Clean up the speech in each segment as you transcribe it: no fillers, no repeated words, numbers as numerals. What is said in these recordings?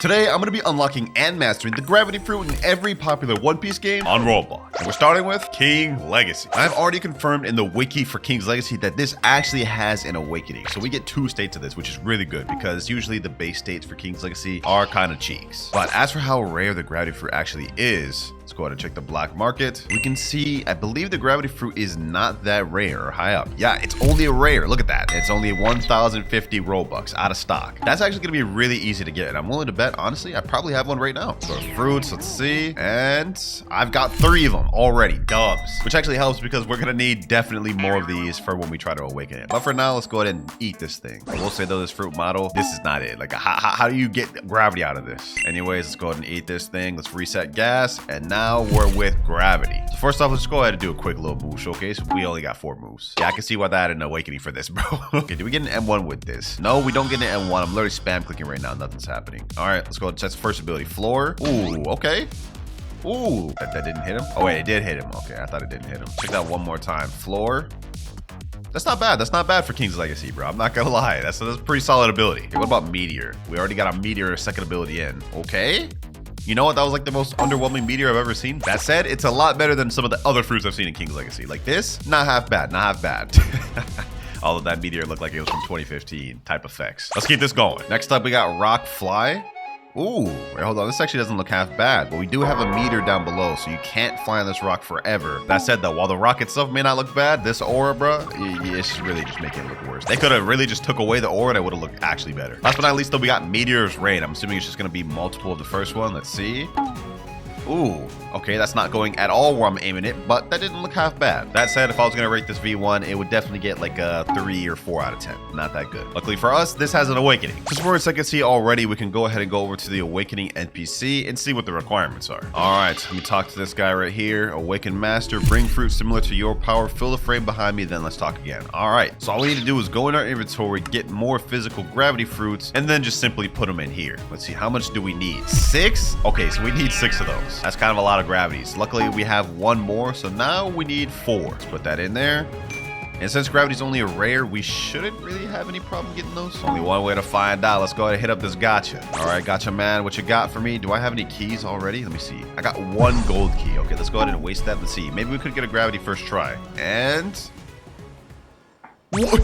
Today, I'm going to be unlocking and mastering the gravity fruit in every popular One Piece game on Roblox. And we're starting with King Legacy. I've already confirmed in the wiki for King's Legacy that this actually has an awakening. So we get 2 states of this, which is really good because usually the base states for King's Legacy are kind of cheeks. But as for how rare the gravity fruit actually is, let's go ahead and check the black market. We can see, I believe the gravity fruit is not that rare or high up. Yeah, it's only a rare. Look at that. It's only 1,050 Robux out of stock. That's actually going to be really easy to get. And I'm willing to bet, honestly, I probably have one right now. So fruits, let's see. And I've got 3 of them already, dubs, which actually helps because we're going to need definitely more of these for when we try to awaken it. But for now, let's go ahead and eat this thing. I will say though, this fruit model, this is not it. Like, how do you get gravity out of this? Anyways, let's go ahead and eat this thing. Let's reset gas. And now we're with gravity. So first off, let's go ahead and do a quick little move showcase. We only got 4 moves. Yeah, I can see why that had an awakening for this, bro. Okay, do we get an M1 with this? No, we don't get an M1. I'm literally spam clicking right now. Nothing's happening. All right, let's go ahead and test first ability. Floor. Ooh, okay. Ooh, that didn't hit him. Oh wait, it did hit him. Okay, I thought it didn't hit him. Check that one more time. Floor. That's not bad. That's not bad for King's Legacy, bro. I'm not gonna lie. That's a pretty solid ability. Okay, what about Meteor? We already got a Meteor second ability in. Okay. You know what? That was like the most underwhelming Meteor I've ever seen. That said, it's a lot better than some of the other fruits I've seen in King's Legacy. Like this, not half bad. Not half bad. Although that Meteor looked like it was from 2015 type effects. Let's keep this going. Next up, we got Rock Fly. Ooh, wait, hold on. This actually doesn't look half bad, but we do have a meter down below, so you can't fly on this rock forever. That said, though, while the rock itself may not look bad, this aura, bro, it's really just making it look worse. They could have really just took away the aura and it would have looked actually better. Last but not least, though, we got Meteor's Rain. I'm assuming it's just going to be multiple of the first one. Let's see. Ooh, okay, that's not going at all where I'm aiming it, but that didn't look half bad. That said, if I was going to rate this V1, it would definitely get like a 3 or 4 out of 10. Not that good. Luckily for us, this has an awakening. Just for I can see already, we can go ahead and go over to the awakening NPC and see what the requirements are. All right, let me talk to this guy right here. Awaken Master, bring fruit similar to your power, fill the frame behind me, then let's talk again. All right, so all we need to do is go in our inventory, get more physical gravity fruits, and then just simply put them in here. Let's see, how much do we need? 6? Okay, so we need 6 of those. That's kind of a lot of gravities. Luckily, we have 1 more, so now we need 4. Let's put that in there. And since gravity's only a rare, we shouldn't really have any problem getting those. Only one way to find out. Let's go ahead and hit up this gacha. All right, gacha man, what you got for me? Do I have any keys already? Let me see. I got 1 gold key. Okay, let's go ahead and waste that. Let's see. Maybe we could get a gravity first try. And... what?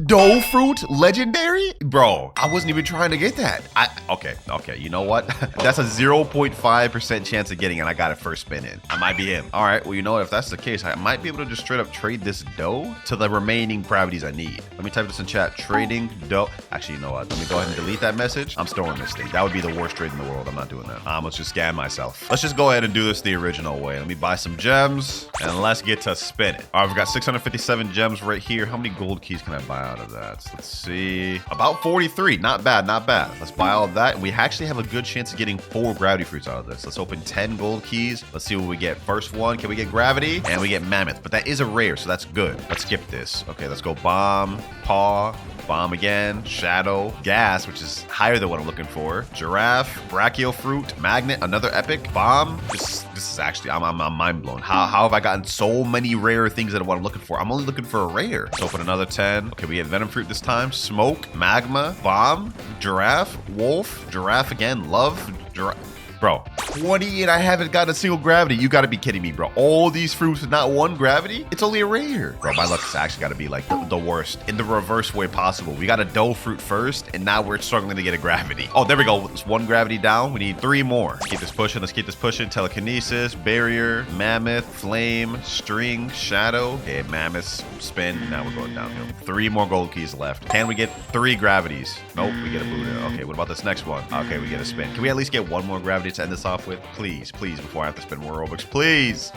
Dough fruit legendary, bro. I wasn't even trying to get that. Okay, you know what? That's a 0.5% chance of getting it. I got it first spin in. I might be him. All right, well, you know what? If that's the case, I might be able to just straight up trade this dough to the remaining gravities I need. Let me type this in chat. Trading dough. Actually, you know what? Let me go ahead and delete that message. I'm storing this thing. That would be the worst trade in the world. I'm not doing that. Let's just scam myself. Let's just go ahead and do this the original way. Let me buy some gems and let's get to spin it. All right, we've got 657 gems right here. How many gold keys can I buy out of that? Let's see. About 43. Not bad, not bad. Let's buy all of that. We actually have a good chance of getting 4 gravity fruits out of this. Let's open 10 gold keys. Let's see what we get. First one, can we get gravity? And we get mammoth, but that is a rare, so that's good. Let's skip this. Okay, let's go bomb, paw, bomb again, shadow, gas, which is higher than what I'm looking for, giraffe, brachio fruit, magnet, another epic, bomb. This is actually, I'm mind blown. How have I gotten so many rare things than what I'm looking for? I'm only looking for a rare. Let's open another 10. Okay, we get venom fruit this time, smoke, magma, bomb, giraffe, wolf, giraffe again, love, giraffe. Bro, 20 and I haven't got a single gravity. You gotta be kidding me, bro. All these fruits with not 1 gravity? It's only a rare. Bro, my luck is actually gotta be like the worst in the reverse way possible. We got a dough fruit first and now we're struggling to get a gravity. Oh, there we go. It's 1 gravity down. We need 3 more. Let's keep this pushing. Let's keep this pushing. Telekinesis, barrier, mammoth, flame, string, shadow. Okay, mammoth, spin. Now we're going downhill. 3 more gold keys left. Can we get 3 gravities? Nope, we get a Buddha. Okay, what about this next one? Okay, we get a spin. Can we at least get 1 more gravity to end this off with? Please, before I have to spend more Robux, please.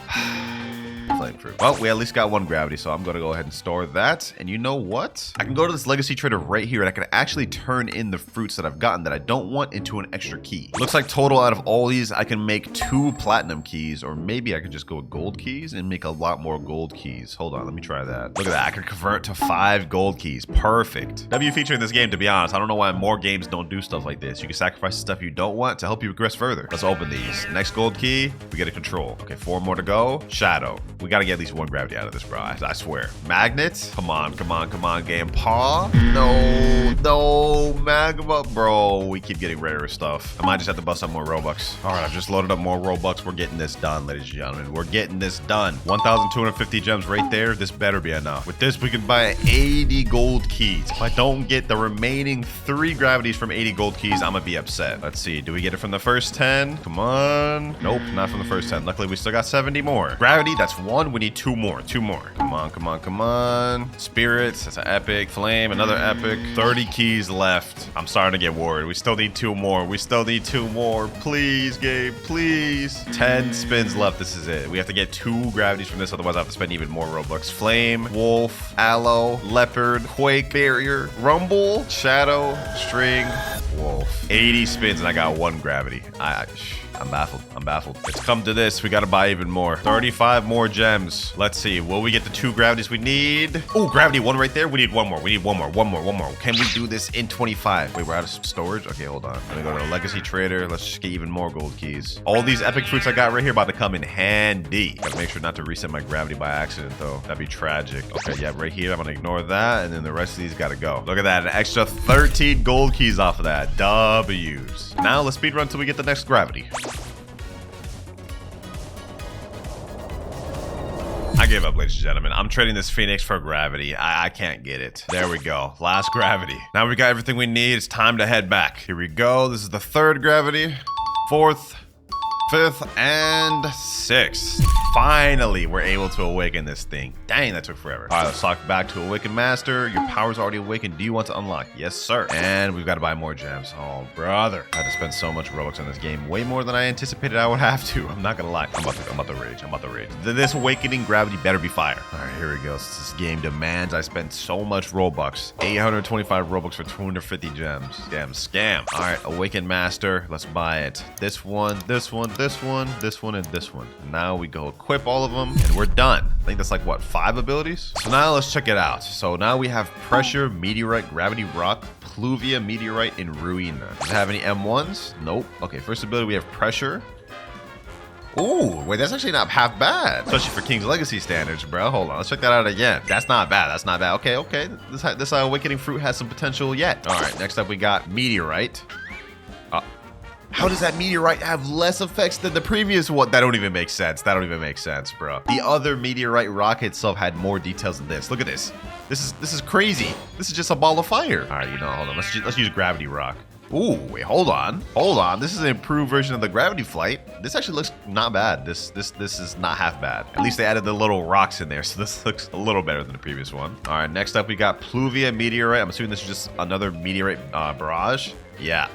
Flame fruit. Well, we at least got 1 gravity, so I'm gonna go ahead and store that. And you know what? I can go to this legacy trader right here and I can actually turn in the fruits that I've gotten that I don't want into an extra key. Looks like total out of all these, I can make 2 platinum keys, or maybe I could just go with gold keys and make a lot more gold keys. Hold on, let me try that. Look at that, I can convert to 5 gold keys. Perfect. W feature in this game, to be honest. I don't know why more games don't do stuff like this. You can sacrifice the stuff you don't want to help you progress further. Let's open these. Next gold key, we get a control. Okay, 4 more to go. Shadow. We gotta get at least one gravity out of this, bro. I swear. Magnets? Come on, come on, come on, game. Paw? No, magma. Bro, we keep getting rarer stuff. I might just have to bust up more Robux. All right, I've just loaded up more Robux. We're getting this done, ladies and gentlemen. We're getting this done. 1,250 gems right there. This better be enough. With this, we can buy 80 gold keys. If I don't get the remaining 3 gravities from 80 gold keys, I'm gonna be upset. Let's see. Do we get it from the first 10? Come on. Nope, not from the first 10. Luckily, we still got 70 more. Gravity, that's 1. We need 2 more. 2 more. Come on, come on, come on. Spirits, that's an epic. Flame, another epic. 30 keys left. I'm starting to get worried. We still need 2 more. We still need 2 more. Please, game, please. 10 spins left. This is it. We have to get 2 gravities from this, otherwise I have to spend even more Robux. Flame, wolf, aloe, leopard, quake, barrier, rumble, shadow, string, wolf. 80 spins and I got 1 gravity. I'm baffled. I'm baffled. It's come to this. We got to buy even more. 35 more gems. Let's see. Will we get the 2 gravities we need? Oh, gravity 1 right there. We need 1 more. We need 1 more. 1 more. 1 more. Can we do this in 25? Wait, we're out of storage? Okay, hold on. Let me go to the legacy trader. Let's just get even more gold keys. All these epic fruits I got right here about to come in handy. Gotta make sure not to reset my gravity by accident, though. That'd be tragic. Okay, yeah, right here. I'm gonna ignore that. And then the rest of these gotta go. Look at that. An extra 13 gold keys off of that. W's. Now let's speedrun until we get the next gravity. I gave up, ladies and gentlemen. I'm trading this Phoenix for gravity. I can't get it. There we go. Last gravity. Now we got everything we need. It's time to head back. Here we go. This is the 3rd gravity. 4th, 5th, and 6th. Finally, we're able to awaken this thing. Dang, that took forever. All right, let's talk back to Awakened Master. Your power's already awakened. Do you want to unlock? Yes, sir. And we've got to buy more gems. Oh, brother. I had to spend so much Robux on this game. Way more than I anticipated I would have to. I'm not going to lie. I'm about to rage. I'm about to rage. This awakening gravity better be fire. All right, here we go. This game demands I spend so much Robux. 825 Robux for 250 gems. Scam. All right, Awakened Master. Let's buy it. This one, this one, this one, this one, and this one. Now we go equip all of them and we're done. I think that's like what, 5 abilities? So now let's check it out. So now we have pressure, meteorite, gravity, rock, pluvia, meteorite, and ruina. Does it have any M1s? Nope. Okay, first ability we have pressure. Ooh, wait, that's actually not half bad. Especially for King's Legacy standards, bro. Hold on, let's check that out again. That's not bad, that's not bad. Okay. This awakening fruit has some potential yet. All right, next up we got meteorite. How does that meteorite have less effects than the previous one? That don't even make sense. That don't even make sense, bro. The other meteorite rock itself had more details than this. Look at this. This is crazy. This is just a ball of fire. All right, hold on. Let's use gravity rock. Ooh, wait, hold on. This is an improved version of the gravity flight. This actually looks not bad. This is not half bad. At least they added the little rocks in there, so this looks a little better than the previous one. All right, next up we got pluvia meteorite. I'm assuming this is just another meteorite barrage. Yeah,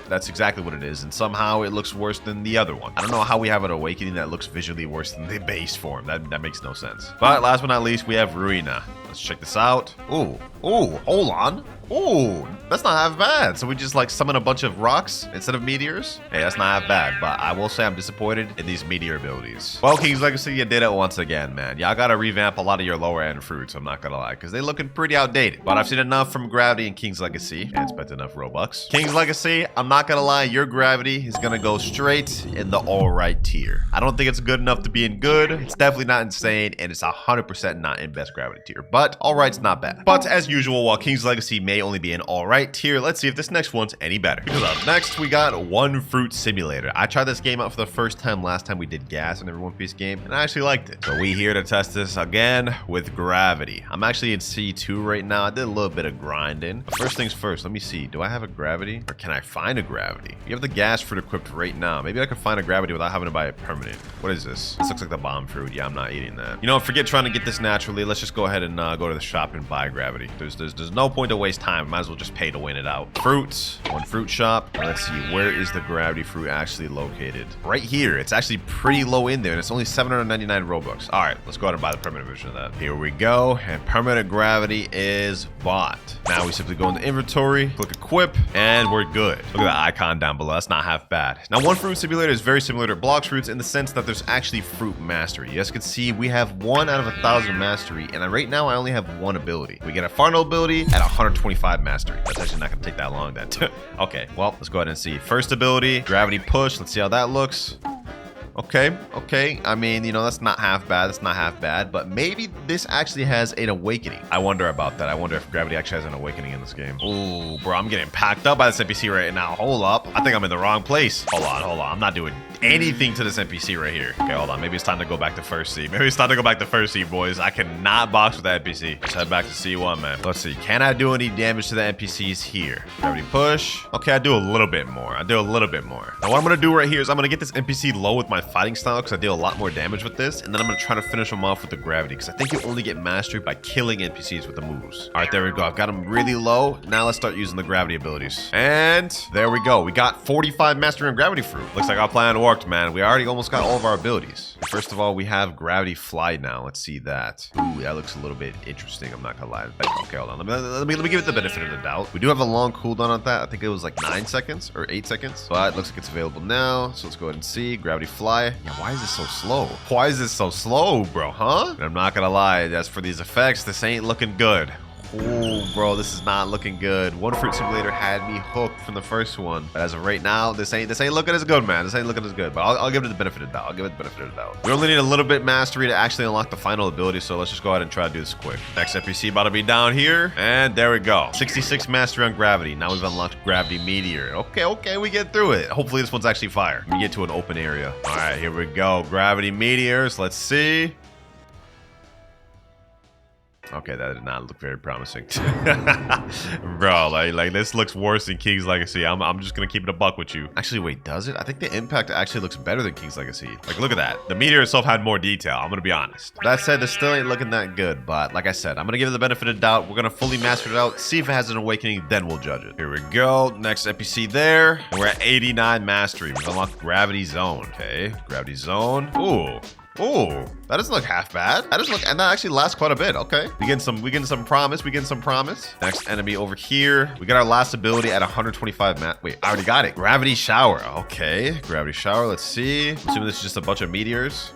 that's exactly what it is, and somehow it looks worse than the other one. I don't know how we have an awakening that looks visually worse than the base form. That makes no sense. But last but not least, we have Ruina. Let's check this out. Ooh, hold on. Ooh, that's not half bad. So we just like summon a bunch of rocks instead of meteors? Hey, that's not half bad, but I will say I'm disappointed in these meteor abilities. Well, King's Legacy, you did it once again, man. Y'all gotta revamp a lot of your lower end fruits, I'm not gonna lie, because they're looking pretty outdated. But I've seen enough from Gravity and King's Legacy, and spent enough Robux. King's Legacy, I'm not gonna lie, your Gravity is gonna go straight in the alright tier. I don't think it's good enough to be in good. It's definitely not insane, and it's 100% not in best Gravity tier. But alright's not bad. But as usual, while King's Legacy may only be an alright tier, let's see if this next one's any better. Because up next, we got One Fruit Simulator. I tried this game out for the first time last time we did gas in every One Piece game, and I actually liked it. So we here to test this again with Gravity. I'm actually in C2 right now. I did a little bit of grinding. But first things first, let me see. Do I have a Gravity? Or can I find a Gravity? You have the gas fruit equipped right now. Maybe I can find a Gravity without having to buy a permanent. What is this? This looks like the bomb fruit. Yeah, I'm not eating that. You know, forget trying to get this naturally. Let's just go ahead and go to the shop and buy Gravity. There's no point to waste time. Might as well just pay to win it out. Fruits. One fruit shop. Let's see. Where is the Gravity fruit actually located? Right here. It's actually pretty low in there, and it's only 799 Robux. All right, let's go ahead and buy the permanent version of that. Here we go. And permanent Gravity is bought. Now we simply go into inventory, click equip, and we're good. Look at that icon down below. That's not half bad. Now, One Fruit Simulator is very similar to Blox Fruits in the sense that there's actually fruit mastery. You guys can see we have 1 out of 1,000 mastery, and right now I only have 1 ability. We get a Farno ability at 125 mastery. That's actually not gonna take that long then. Okay, well, let's go ahead and see. First ability, Gravity Push. Let's see how that looks. Okay, okay. I mean, you know, that's not half bad. That's not half bad. But maybe this actually has an awakening. I wonder about that. I wonder if gravity actually has an awakening in this game. Ooh, bro, I'm getting packed up by this NPC right now. Hold up. I think I'm in the wrong place. Hold on, hold on. I'm not doing anything to this NPC right here. Okay, hold on. Maybe it's time to go back to first seed. Maybe it's time to go back to first seed, boys. I cannot box with that NPC. Let's head back to C1, man. Let's see. Can I do any damage to the NPCs here? Gravity push. Okay, I do a little bit more. I do a little bit more. Now, what I'm going to do right here is I'm going to get this NPC low with my fighting style because I deal a lot more damage with this. And then I'm going to try to finish him off with the gravity because I think you only get mastery by killing NPCs with the moves. All right, there we go. I've got him really low. Now let's start using the gravity abilities. And there we go. We got 45 mastery on gravity fruit. Looks like our plan worked, man. We already almost got all of our abilities. First of all, we have gravity fly now. Let's see that. Ooh, that looks a little bit interesting. I'm not gonna lie. Okay, hold on. Let me give it the benefit of the doubt. We do have a long cooldown on that. I think it was like 9 seconds or 8 seconds, but it looks like it's available now. So let's go ahead and see gravity fly. Yeah, why is this so slow? Why is this so slow, bro? Huh? And I'm not gonna lie. As for these effects, this ain't looking good. Ooh, bro, this is not looking good. One Fruit Simulator had me hooked from the first one, but as of right now, this ain't looking as good, man. This ain't looking as good, but I'll give it the benefit of the doubt. I'll give it the benefit of the doubt. We only need a little bit mastery to actually unlock the final ability, so let's just go ahead and try to do this quick. Next NPC about to be down here, and there we go. 66 mastery on gravity. Now we've unlocked gravity meteor. Okay, we get through it. Hopefully this one's actually fire. We get to an open area. All right, here we go. Gravity meteors. Let's see. Okay, that did not look very promising. Bro, like this looks worse than King's Legacy. I'm just gonna keep it a buck with you. Actually, wait, does it? I think the impact actually looks better than King's Legacy. Like, look at that. The meteor itself had more detail. I'm gonna be honest. That said, this still ain't looking that good, but like I said, I'm gonna give it the benefit of the doubt. We're gonna fully master it out, see if it has an awakening, then we'll judge it. Here we go. Next NPC there. We're at 89 mastery. We've unlocked Gravity Zone. Okay, Gravity Zone. Ooh, that doesn't look half bad. And that actually lasts quite a bit. Okay, we getting some promise. Next enemy over here. We got our last ability at 125 Wait, I already got it. Gravity shower. Okay, gravity shower. Let's see. Assuming this is just a bunch of meteors.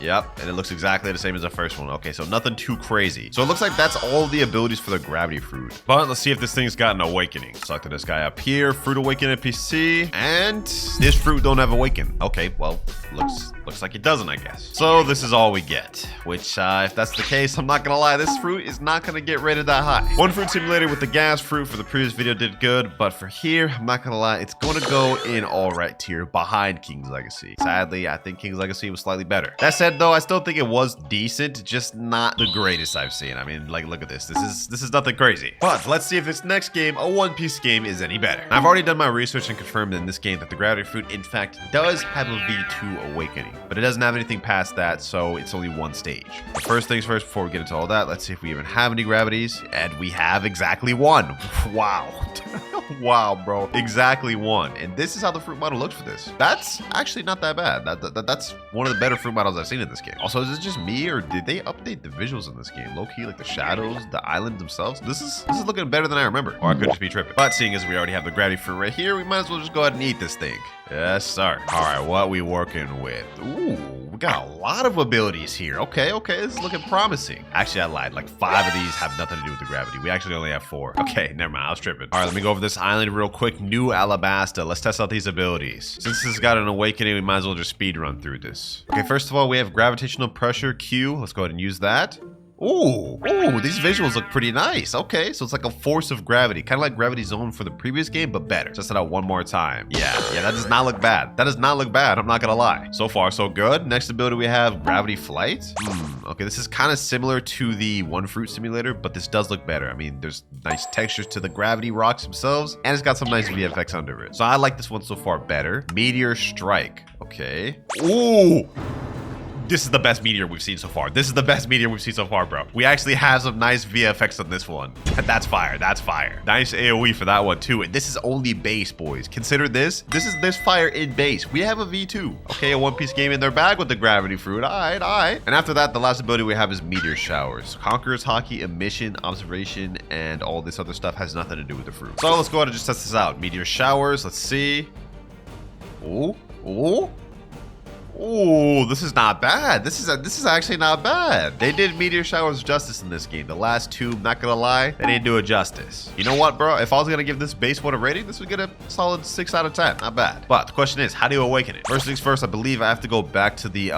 Yep, and it looks exactly the same as the first one. Okay, so nothing too crazy. So it looks like that's all the abilities for the gravity fruit. But let's see if this thing's got an awakening. Select this guy up here, fruit awaken NPC, and this fruit don't have awaken. Okay, well, looks like it doesn't, I guess. So this is all we get, which if that's the case, I'm not gonna lie, this fruit is not gonna get rated that high. One Fruit Simulator with the gas fruit for the previous video did good, but for here, I'm not gonna lie, it's gonna go in all right tier behind King's Legacy. Sadly, I think King's Legacy was slightly better. That said, though, I still think it was decent, just not the greatest I've seen. I mean, like, look at this. This is nothing crazy. But let's see if this next game, a One Piece game, is any better. I've already done my research and confirmed in this game that the gravity fruit, in fact, does have a V2 awakening, but it doesn't have anything past that, so it's only one stage. But first things first, before we get into all that, let's see if we even have any gravities, and we have exactly one. Wow. Wow, bro. Exactly one. And this is how the fruit model looks for this. That's actually not that bad. That's one of the better fruit models I've seen in this game. Also, is it just me, or did they update the visuals in this game? Low-key, like the shadows, the islands themselves. This is looking better than I remember. Or I could just be tripping. But seeing as we already have the gravity fruit right here, we might as well just go ahead and eat this thing. Yes, sir. All right, what we working with? Ooh, we got a lot of abilities here. Okay, this is looking promising. Actually, I lied. Like 5 of these have nothing to do with the gravity. We actually only have 4. Okay, never mind. I was tripping. All right, let me go over this island real quick. New Alabasta. Let's test out these abilities. Since this has got an awakening, we might as well just speed run through this. Okay, first of all, we have gravitational pressure Q. Let's go ahead and use that. Ooh, these visuals look pretty nice. Okay, so it's like a force of gravity, kind of like Gravity Zone for the previous game, but better. Test it out one more time. Yeah, that does not look bad. That does not look bad, I'm not gonna lie. So far, so good. Next ability we have Gravity Flight. Okay, this is kind of similar to the One Fruit Simulator, but this does look better. I mean, there's nice textures to the gravity rocks themselves, and it's got some nice VFX under it. So I like this one so far better. Meteor Strike. Okay. Ooh! This is the best meteor we've seen so far. This is the best meteor we've seen so far, bro. We actually have some nice VFX on this one. And that's fire. That's fire. Nice AoE for that one, too. And this is only base, boys. Consider this. This fire in base. We have a V2. Okay, a One Piece game in their bag with the gravity fruit. All right. And after that, the last ability we have is Meteor Showers. Conqueror's Hockey, Emission, Observation, and all this other stuff has nothing to do with the fruit. So let's go ahead and just test this out. Meteor Showers. Let's see. Ooh. Ooh, this is not bad. This is actually not bad. They did meteor showers justice in this game. The last two, not gonna lie, they didn't do it justice. You know what, bro? If I was gonna give this base one a rating, this would get a solid 6 out of 10. Not bad. But the question is, how do you awaken it? First things first, I believe I have to go back to the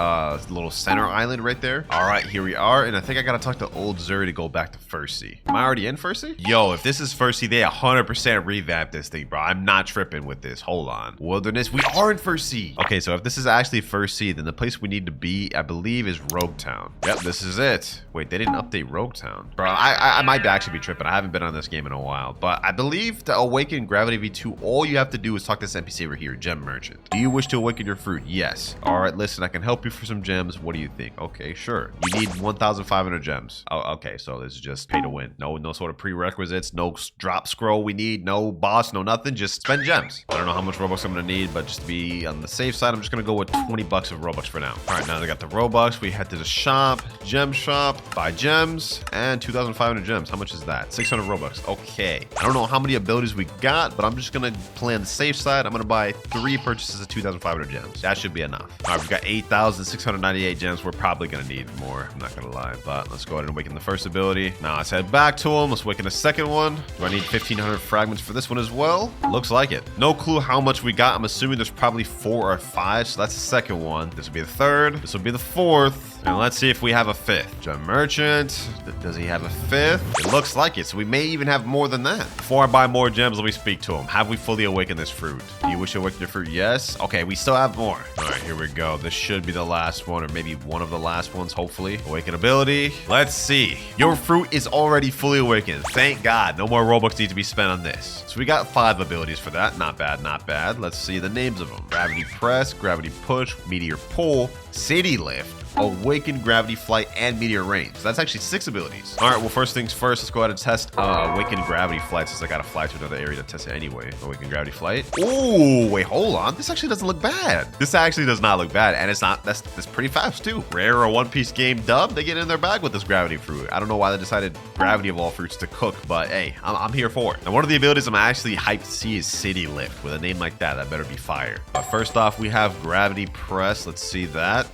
little center island right there. All right, here we are. And I think I gotta talk to Old Zuri to go back to First Sea. Am I already in First Sea? Yo, if this is First Sea, they 100% revamped this thing, bro. I'm not tripping with this. Hold on. Wilderness. We are in First Sea. Okay, so if this is actually First Sea, then the place we need to be, I believe, is Rogue Town. Yep, this is it. Wait, they didn't update Rogue Town. Bro, I might actually be tripping. I haven't been on this game in a while. But I believe to awaken Gravity V2, all you have to do is talk to this NPC over here, Gem Merchant. Do you wish to awaken your fruit? Yes. All right, listen, I can help you for some gems. What do you think? Okay, sure. You need 1,500 gems. Oh, okay, so this is just pay to win. No sort of prerequisites, no drop scroll we need, no boss, no nothing. Just spend gems. I don't know how much Robux I'm gonna need, but just to be on the safe side, I'm just gonna go with 20 bucks of Robux for now. All right, now they got the Robux. We head to the shop, gem shop, buy gems, and 2,500 gems. How much is that? 600 Robux. Okay. I don't know how many abilities we got, but I'm just gonna play on the safe side. I'm gonna buy 3 purchases of 2,500 gems. That should be enough. All right, we've got 8,698 gems. We're probably gonna need more. I'm not gonna lie, but let's go ahead and awaken the first ability. Now let's head back to him. Let's awaken the second one. Do I need 1,500 fragments for this one as well? Looks like it. No clue how much we got. I'm assuming there's probably 4 or 5, so that's the second one. This will be the third. This will be the fourth. And let's see if we have a fifth. Gem Merchant. Does he have a fifth? It looks like it, so we may even have more than that. Before I buy more gems, let me speak to him. Have we fully awakened this fruit? Do you wish to awaken your fruit? Yes. Okay, we still have more. All right, here we go. This should be the last one, or maybe one of the last ones, hopefully. Awaken ability. Let's see. Your fruit is already fully awakened. Thank God. No more Robux need to be spent on this. So we got 5 abilities for that. Not bad, not bad. Let's see the names of them. Gravity Press, Gravity Push, Meteor Pull, City Lift, Awaken, Gravity Flight, and Meteor Rain. So that's actually 6 abilities. All right, well, first things first, let's go ahead and test Awaken Gravity Flight, since I gotta fly to another area to test it anyway. Awaken Gravity Flight. Ooh, wait, hold on. This actually doesn't look bad. This actually does not look bad, and it's not, that's pretty fast too. Rare or One Piece game dub, they get in their bag with this Gravity Fruit. I don't know why they decided Gravity of all fruits to cook, but hey, I'm here for it. And one of the abilities I'm actually hyped to see is City Lift. With a name like that, that better be fire. But first off, we have Gravity Press. Let's see that.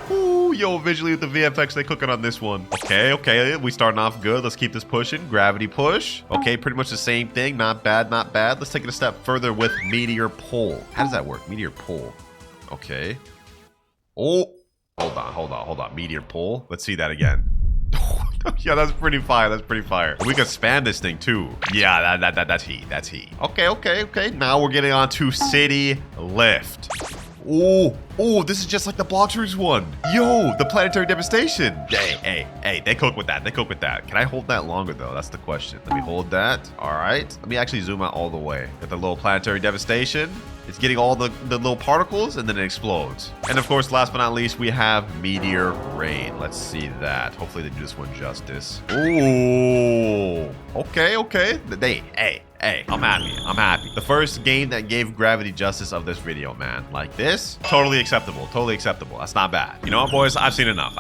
Oh, yo, visually with the VFX, they cooking on this one. Okay, we starting off good. Let's keep this pushing. Gravity Push. Okay, pretty much the same thing. Not bad, not bad. Let's take it a step further with Meteor Pull. How does that work? Meteor Pull. Okay. Oh, hold on. Meteor Pull. Let's see that again. Yeah, that's pretty fire. That's pretty fire. We can span this thing too. Yeah, that's heat. That's heat. Okay. Now we're getting on to City Lift. Oh, this is just like the Blox Fruits one. Yo, the planetary devastation. Hey, they cook with that. Can I hold that longer though? That's the question. Let me hold that. All right. Let me actually zoom out all the way. Got the little planetary devastation. It's getting all the little particles and then it explodes. And of course, last but not least, we have Meteor Rain. Let's see that. Hopefully they do this one justice. Ooh. Okay. Hey, I'm happy. The first game that gave gravity justice of this video, man. Like this, totally acceptable. That's not bad. You know what, boys? I've seen enough.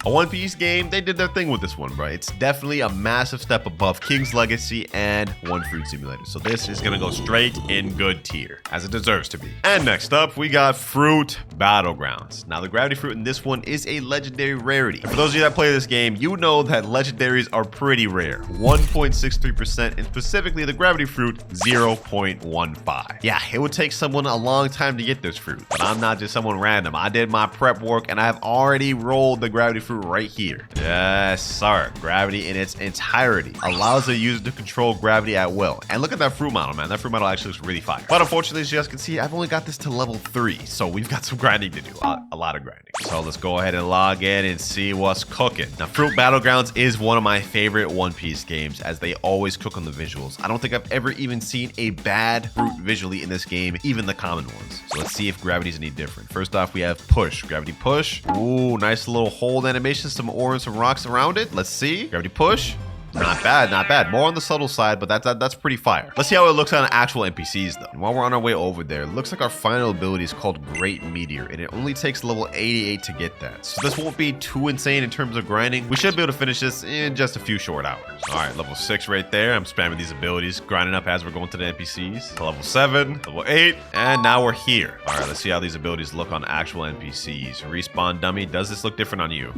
A One Piece game, they did their thing with this one, bro. It's definitely a massive step above King's Legacy and One Fruit Simulator. So this is gonna go straight in good tier, as it deserves to be. And next up, we got Fruit Battlegrounds. Now, the gravity fruit in this one is a legendary rarity. And for those of you that play this game, you know that legendaries are pretty rare. 1.63%, and specifically the gravity fruit, 0.15. Yeah, it would take someone a long time to get this fruit, but I'm not just someone random. I did my prep work and I have already rolled the gravity fruit right here. Yes, sir. Gravity in its entirety allows the user to control gravity at will. And look at that fruit model, man. That fruit model actually looks really fire. But unfortunately, as you guys can see, I've only got this to level 3, so we've got some grinding to do. A lot of grinding. So let's go ahead and log in and see what's cooking. Now, Fruit Battlegrounds is one of my favorite One Piece games, as they always cook on the visuals. I don't think I've ever even seen a bad fruit visually in this game, even the common ones. So let's see if gravity's any different. First off, we have Push. Gravity Push. Ooh, nice little hold animation, some ore and some rocks around it. Let's see. Gravity Push. Not bad, not bad. More on the subtle side, but that's pretty fire. Let's see how it looks on actual NPCs though. And while we're on our way over there, it looks like our final ability is called Great Meteor, and it only takes level 88 to get that. So this won't be too insane in terms of grinding. We should be able to finish this in just a few short hours. All right, level 6 right there. I'm spamming these abilities, grinding up as we're going to the NPCs. To level 7, level 8, and now we're here. All right, let's see how these abilities look on actual NPCs. Respawn dummy. Does this look different on you?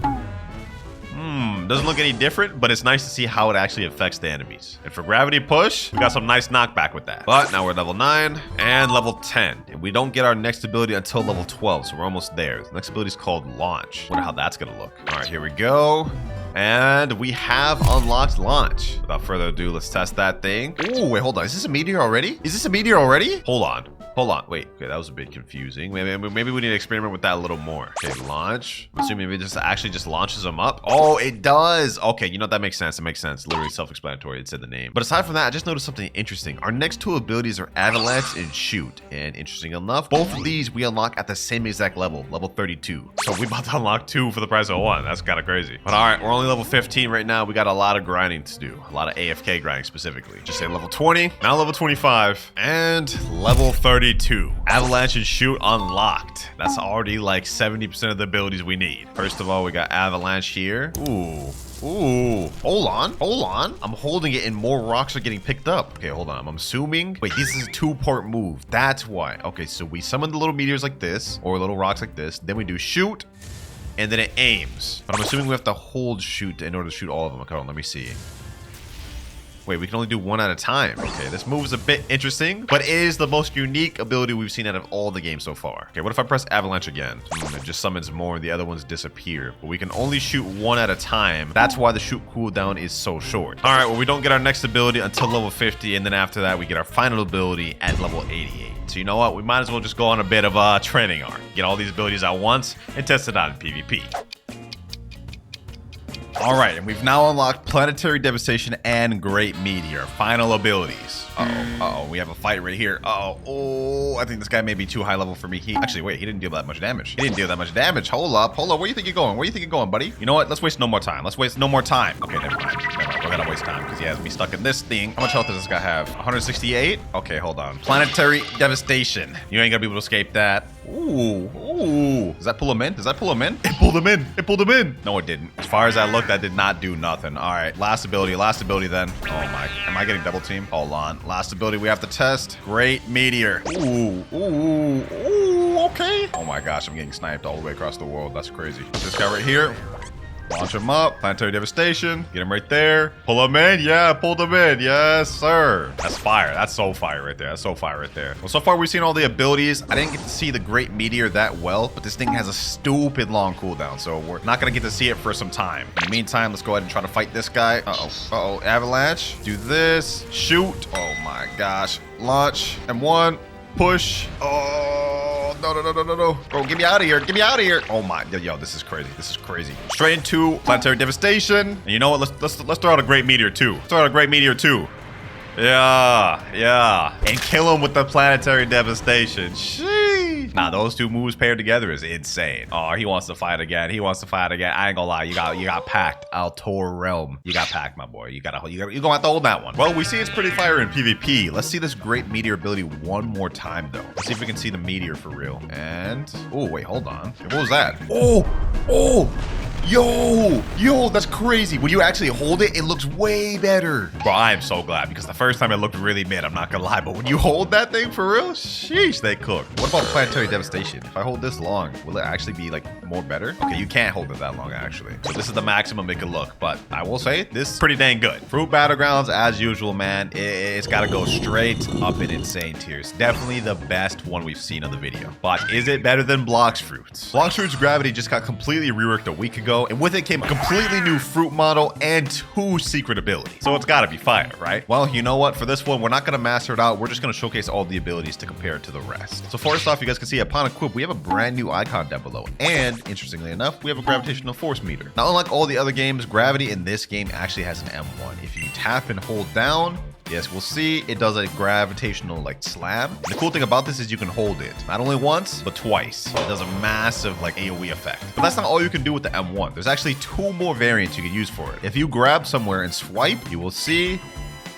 Doesn't look any different, but it's nice to see how it actually affects the enemies. And for gravity push, we got some nice knockback with that. But now we're level 9 and level 10. And we don't get our next ability until level 12, so we're almost there. The next ability is called Launch. Wonder how that's gonna look. All right, here we go. And we have unlocked Launch. Without further ado, let's test that thing. Oh, wait, hold on. Is this a meteor already? Is this a meteor already? Hold on. Hold on. Wait. Okay, that was a bit confusing. Maybe we need to experiment with that a little more. Okay, launch. I'm assuming it just actually just launches them up. Oh, it does. Okay, you know, that makes sense. It makes sense. Literally self-explanatory. It said the name. But aside from that, I just noticed something interesting. Our next two abilities are Avalanche and Shoot. And interesting enough, both of these we unlock at the same exact level, level 32. So we about to unlock 2 for the price of 1. That's kind of crazy. But all right, we're only level 15 right now. We got a lot of grinding to do. A lot of AFK grinding specifically. Just say level 20, now level 25, and level 32. Avalanche and Shoot unlocked. That's already like 70% of the abilities we need. First of all, we got Avalanche here. Ooh, hold on. I'm holding it and more rocks are getting picked up. Okay, hold on. I'm assuming. Wait, this is a 2-part move. That's why. Okay, so we summon the little meteors like this or little rocks like this. Then we do Shoot and then it aims. But I'm assuming we have to hold Shoot in order to shoot all of them. Okay, let me see. Wait, we can only do 1 at a time. Okay, this move is a bit interesting, but it is the most unique ability we've seen out of all the games so far. Okay, what if I press Avalanche again? It just summons more and the other ones disappear. But we can only shoot 1 at a time. That's why the shoot cooldown is so short. All right, well, we don't get our next ability until level 50, and then after that, we get our final ability at level 88. So you know what? We might as well just go on a bit of a training arc. Get all these abilities at once and test it out in PvP. All right, and we've now unlocked Planetary Devastation and Great Meteor. Final abilities. Uh-oh, we have a fight right here. Oh, I think this guy may be too high level for me. Actually, wait, he didn't deal that much damage. Hold up. Where do you think you're going, buddy? You know what? Let's waste no more time. Okay, never mind. We're gonna waste time because he has me stuck in this thing. How much health does this guy have? 168? Okay, hold on. Planetary Devastation. You ain't gonna be able to escape that. Ooh. Does that pull him in? It pulled him in. No, it didn't. As far as I look, that did not do nothing. All right, last ability then. Oh my, am I getting double teamed? Hold on. Last ability we have to test. Great Meteor. Ooh, okay. Oh my gosh, I'm getting sniped all the way across the world. That's crazy. This guy right here. Launch him up. Planetary Devastation. Get him right there. Pull him in. Yeah, pulled him in. Yes, sir. That's fire. That's so fire right there. Well, so far we've seen all the abilities. I didn't get to see the Great Meteor that well, but this thing has a stupid long cooldown, so we're not going to get to see it for some time. In the meantime, let's go ahead and try to fight this guy. Uh-oh. Avalanche. Do this. Shoot. Oh my gosh. Launch. M1. Push. Oh, no. Bro, get me out of here. Oh my, yo, this is crazy. Straight into Planetary Devastation. And you know what? Let's throw out a Great Meteor too. Yeah. And kill him with the Planetary Devastation. Sheesh. Nah, those two moves paired together is insane. Oh, he wants to fight again. I ain't gonna lie. You got packed. Altor Realm. You got packed, my boy. You're gonna have to hold that one. Well, we see it's pretty fire in PvP. Let's see this Great Meteor ability one more time, though. Let's see if we can see the meteor for real. And, oh, wait, hold on. What was that? Oh. Yo, that's crazy. When you actually hold it, it looks way better. Bro, I am so glad because the first time it looked really mid, I'm not gonna lie. But when you hold that thing for real, sheesh, they cook. What about Planetary Devastation? If I hold this long, will it actually be like more better? Okay, you can't hold it that long actually. So this is the maximum it can look, but I will say this is pretty dang good. Fruit Battlegrounds, as usual, man, it's gotta go straight up in insane tiers. Definitely the best one we've seen on the video. But is it better than Blox Fruits? Blox Fruits Gravity just got completely reworked a week ago, and with it came a completely new fruit model and 2 secret abilities. So it's gotta be fire, right? Well, you know what? For this one, we're not gonna master it out. We're just gonna showcase all the abilities to compare it to the rest. So first off, you guys can see upon equip, we have a brand new icon down below. And interestingly enough, we have a gravitational force meter. Now, unlike all the other games, gravity in this game actually has an M1. If you tap and hold down, yes, we'll see it does a gravitational like slam. And the cool thing about this is you can hold it not only once, but twice. It does a massive like AoE effect. But that's not all you can do with the M1. There's actually 2 more variants you can use for it. If you grab somewhere and swipe, you will see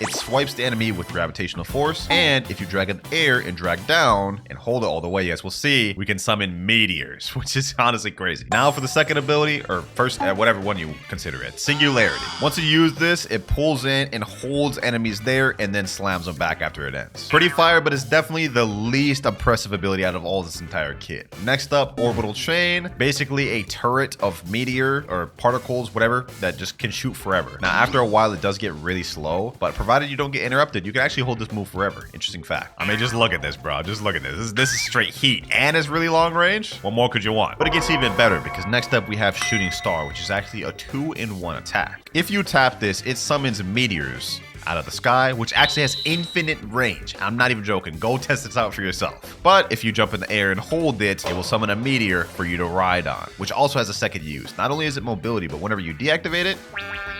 it swipes the enemy with gravitational force. And if you drag in air and drag down and hold it all the way, yes, we'll see we can summon meteors, which is honestly crazy. Now for the second ability, or first, whatever one you consider it, singularity. Once you use this, it pulls in and holds enemies there and then slams them back after it ends. Pretty fire, but it's definitely the least impressive ability out of all this entire kit. Next up, orbital chain. Basically a turret of meteor or particles, whatever, that just can shoot forever. Now after a while, it does get really slow, but provided you don't get interrupted, you can actually hold this move forever. Interesting fact. I mean, just look at this, bro. Just look at this. This is straight heat and it's really long range. What more could you want? But it gets even better because next up we have shooting star, which is actually a 2-in-1 attack. If you tap this, it summons meteors out of the sky, which actually has infinite range. I'm not even joking. Go test this out for yourself. But if you jump in the air and hold it, it will summon a meteor for you to ride on, which also has a second use. Not only is it mobility, but whenever you deactivate it,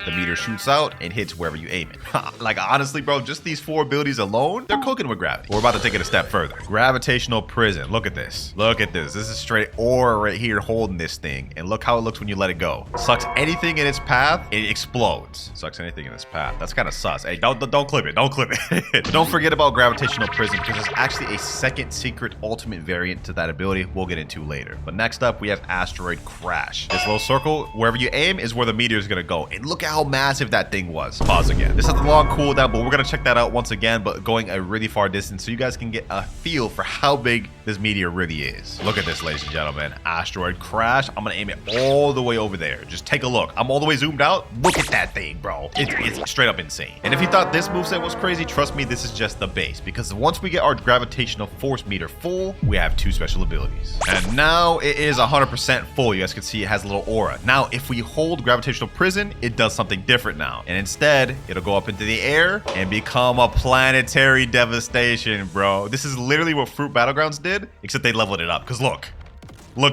the meteor shoots out and hits wherever you aim it. Like, honestly, bro, just these 4 abilities alone, they're cooking with gravity. We're about to take it a step further. Gravitational prison. Look at this. Look at this. This is straight aura right here holding this thing. And look how it looks when you let it go. Sucks anything in its path, it explodes. Sucks anything in its path. That's kind of sus. Hey, don't clip it. Don't clip it. Don't forget about gravitational prison because there's actually a second secret ultimate variant to that ability we'll get into later. But next up, we have asteroid crash. This little circle, wherever you aim is where the meteor is going to go. And look at how massive that thing was. Pause again. This has a long cooldown, but we're going to check that out once again, but going a really far distance so you guys can get a feel for how big this meteor really is. Look at this, ladies and gentlemen. Asteroid crash. I'm going to aim it all the way over there. Just take a look. I'm all the way zoomed out. Look at that thing, bro. It's straight up insane. And if you thought this moveset was crazy, trust me, this is just the base, because once we get our gravitational force meter full, we have 2 special abilities. And now it is 100% full. You guys can see it has a little aura. Now, if we hold gravitational prison, it does something different now. And instead, it'll go up into the air and become a planetary devastation, bro. This is literally what Fruit Battlegrounds did, except they leveled it up. Because look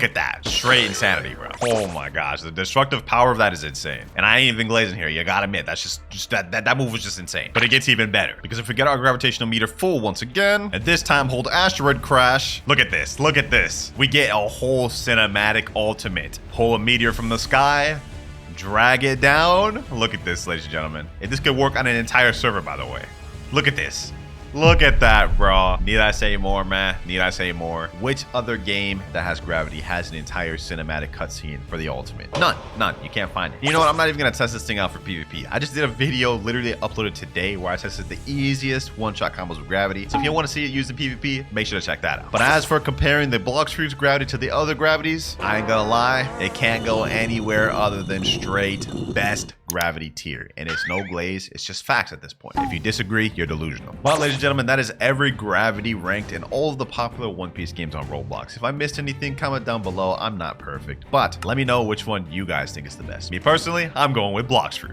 at that. Straight insanity, bro. Oh my gosh. The destructive power of that is insane. And I ain't even glazing here. You gotta admit, that's just that move was just insane. But it gets even better. Because if we get our gravitational meter full once again, and this time hold asteroid crash, look at this. Look at this. We get a whole cinematic ultimate. Pull a meteor from the sky, drag it down. Look at this, ladies and gentlemen. And this could work on an entire server, by the way. Look at this. Look at that, bro. Need I say more, man? Need I say more? Which other game that has gravity has an entire cinematic cutscene for the ultimate? None. You can't find it. You know what? I'm not even gonna test this thing out for PvP. I just did a video literally uploaded today where I tested the easiest one-shot combos with gravity. So if you want to see it used in PvP, make sure to check that out. But as for comparing the Blox Fruits gravity to the other gravities, I ain't gonna lie, it can't go anywhere other than straight best gravity tier. And it's no glaze, it's just facts at this point. If you disagree, you're delusional. Well, ladies and gentlemen, that is every gravity ranked in all of the popular One Piece games on Roblox. If I missed anything, comment down below. I'm not perfect, but let me know which one you guys think is the best. Me personally, I'm going with Blox Fruits.